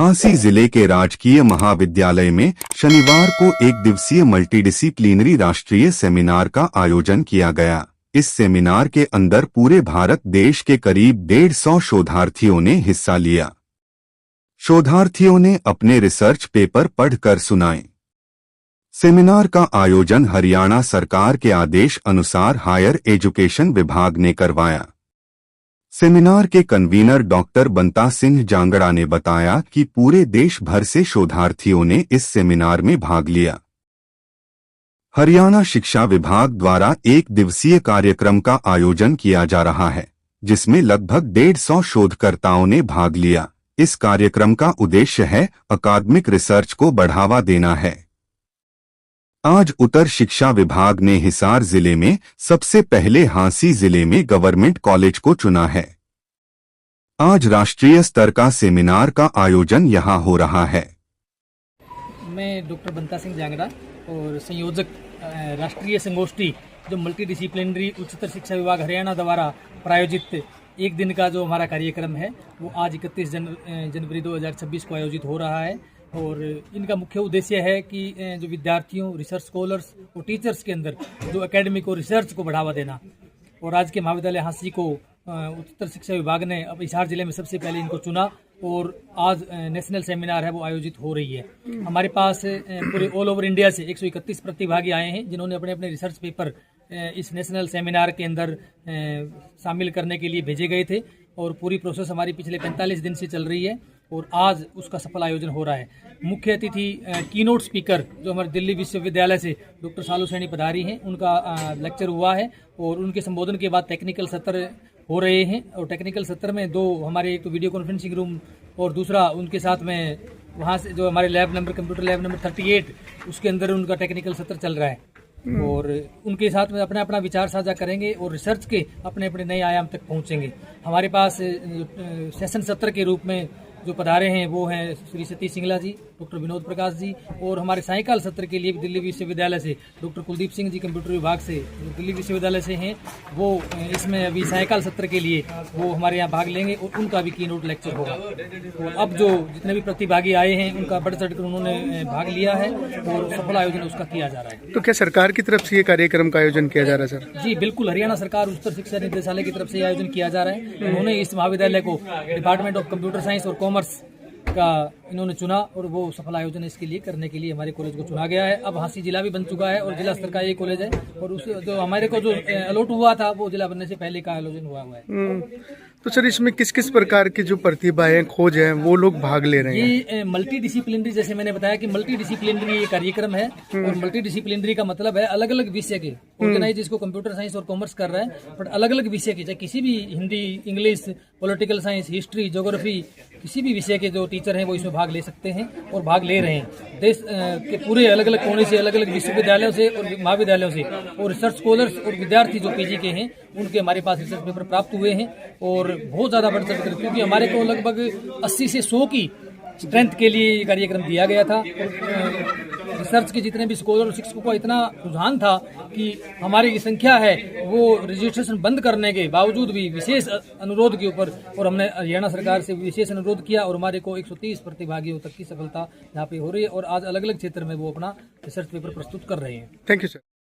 झांसी जिले के राजकीय महाविद्यालय में शनिवार को एक दिवसीय मल्टीडिसिप्लिनरी राष्ट्रीय सेमिनार का आयोजन किया गया। इस सेमिनार के अंदर पूरे भारत देश के करीब 150 शोधार्थियों ने हिस्सा लिया। शोधार्थियों ने अपने रिसर्च पेपर पढ़कर सुनाए। सेमिनार का आयोजन हरियाणा सरकार के आदेश अनुसार हायर एजुकेशन विभाग ने करवाया। सेमिनार के कन्वीनर डॉक्टर बंता सिंह जांगड़ा ने बताया कि पूरे देश भर से शोधार्थियों ने इस सेमिनार में भाग लिया। हरियाणा शिक्षा विभाग द्वारा एक दिवसीय कार्यक्रम का आयोजन किया जा रहा है, जिसमें लगभग 150 शोधकर्ताओं ने भाग लिया। इस कार्यक्रम का उद्देश्य है अकादमिक रिसर्च को बढ़ावा देना है। आज उत्तर शिक्षा विभाग ने हिसार जिले में सबसे पहले झांसी जिले में गवर्नमेंट कॉलेज को चुना है। आज राष्ट्रीय स्तर का सेमिनार का आयोजन यहां हो रहा है। मैं डॉक्टर बंता सिंह जांगड़ा और संयोजक राष्ट्रीय संगोष्ठी जो मल्टीडिसिप्लिनरी उच्चतर शिक्षा विभाग हरियाणा द्वारा प्रायोजित एक दिन का जो हमारा कार्यक्रम है वो आज 31 जनवरी 2026 को आयोजित हो रहा है। और इनका मुख्य उद्देश्य है कि जो विद्यार्थियों, रिसर्च स्कॉलर्स और टीचर्स के अंदर जो एकेडमिक और रिसर्च को बढ़ावा देना। और आज के महाविद्यालय झांसी को उच्चतर शिक्षा विभाग ने अब हिसार जिले में सबसे पहले इनको चुना और आज नेशनल सेमिनार है वो आयोजित हो रही है। हमारे पास पूरे ऑल ओवर इंडिया से 131 प्रतिभागी आए हैं जिन्होंने अपने अपने रिसर्च पेपर इस नेशनल सेमिनार के अंदर शामिल करने के लिए भेजे गए थे। और पूरी प्रोसेस हमारी पिछले 45 दिन से चल रही है और आज उसका सफल आयोजन हो रहा है। मुख्य अतिथि कीनोट स्पीकर जो हमारे दिल्ली विश्वविद्यालय से डॉक्टर सालू सैनी पधारी हैं, उनका लेक्चर हुआ है और उनके संबोधन के बाद टेक्निकल सत्र हो रहे हैं। और टेक्निकल सत्र में दो हमारे एक तो वीडियो कॉन्फ्रेंसिंग रूम और दूसरा उनके साथ में वहाँ से जो हमारे lab number computer lab number 38 उसके अंदर उनका टेक्निकल सत्र चल रहा है। और उनके साथ में अपना अपना विचार साझा करेंगे और रिसर्च के अपने अपने नए आयाम तक पहुंचेंगे। हमारे पास सेशन सत्र के रूप में जो पधारे हैं वो हैं श्री सतीश सिंगला जी, डॉक्टर विनोद प्रकाश जी और हमारे सायकाल सत्र के लिए दिल्ली विश्वविद्यालय से डॉक्टर कुलदीप सिंह जी कंप्यूटर विभाग से जो दिल्ली विश्वविद्यालय से हैं वो इसमें अभी सायकाल सत्र के लिए वो हमारे यहाँ भाग लेंगे और उनका भी कीनोट लेक्चर होगा। और अब जो जितने भी प्रतिभागी आए हैं उनका बढ़ चढ़कर उन्होंने भाग लिया है और सफल आयोजन उसका किया जा रहा है। तो क्या सरकार की तरफ से ये कार्यक्रम का आयोजन किया जा रहा है सर? जी बिल्कुल, हरियाणा सरकार उच्चतर शिक्षा निदेशालय की तरफ से आयोजन किया जा रहा है। उन्होंने इस महाविद्यालय को डिपार्टमेंट ऑफ कंप्यूटर साइंस और कॉमर्स का इन्होंने चुना और वो सफल आयोजन इसके लिए करने के लिए हमारे कॉलेज को चुना गया है। अब झांसी जिला भी बन चुका है और जिला स्तर का ये कॉलेज है और उस जो हमारे को जो अलॉट हुआ था वो जिला बनने से पहले का आयोजन हुआ है। तो सर इसमें किस किस प्रकार की जो प्रतिभाएं, खोज हैं वो लोग भाग ले रहे हैं? ये मल्टी डिसिप्लिनरी, जैसे मैंने बताया कि मल्टी डिसिप्लिनरी ये कार्यक्रम है और मल्टी डिसिप्लिनरी का मतलब है अलग अलग विषय के ऑर्गेनाइज जिसको कंप्यूटर साइंस और कॉमर्स कर रहा है बट अलग अलग विषय के, चाहे किसी भी Hindi, English, political science, history, geography, किसी भी विषय के जो टीचर हैं वो इसमें भाग ले सकते हैं और भाग ले रहे हैं। देश के पूरे अलग अलग कोने से, अलग अलग विश्वविद्यालयों से और महाविद्यालयों से और रिसर्च स्कॉलर्स और विद्यार्थी जो पीजी के हैं उनके हमारे पास रिसर्च पेपर प्राप्त हुए हैं और बहुत ज़्यादा बढ़ चढ़ कर, क्योंकि हमारे को लगभग 80 से 100 की स्ट्रेंथ के लिए ये कार्यक्रम दिया गया था। रिसर्च के जितने भी स्कॉलर और शिक्षकों का इतना रुझान था कि हमारी संख्या है वो रजिस्ट्रेशन बंद करने के बावजूद भी विशेष अनुरोध के ऊपर और हमने हरियाणा सरकार से विशेष अनुरोध किया और हमारे को 130 प्रतिभागियों तक की सफलता यहाँ पे हो रही है और आज अलग अलग क्षेत्र में वो अपना रिसर्च पेपर प्रस्तुत कर रहे हैं। Thank you sir.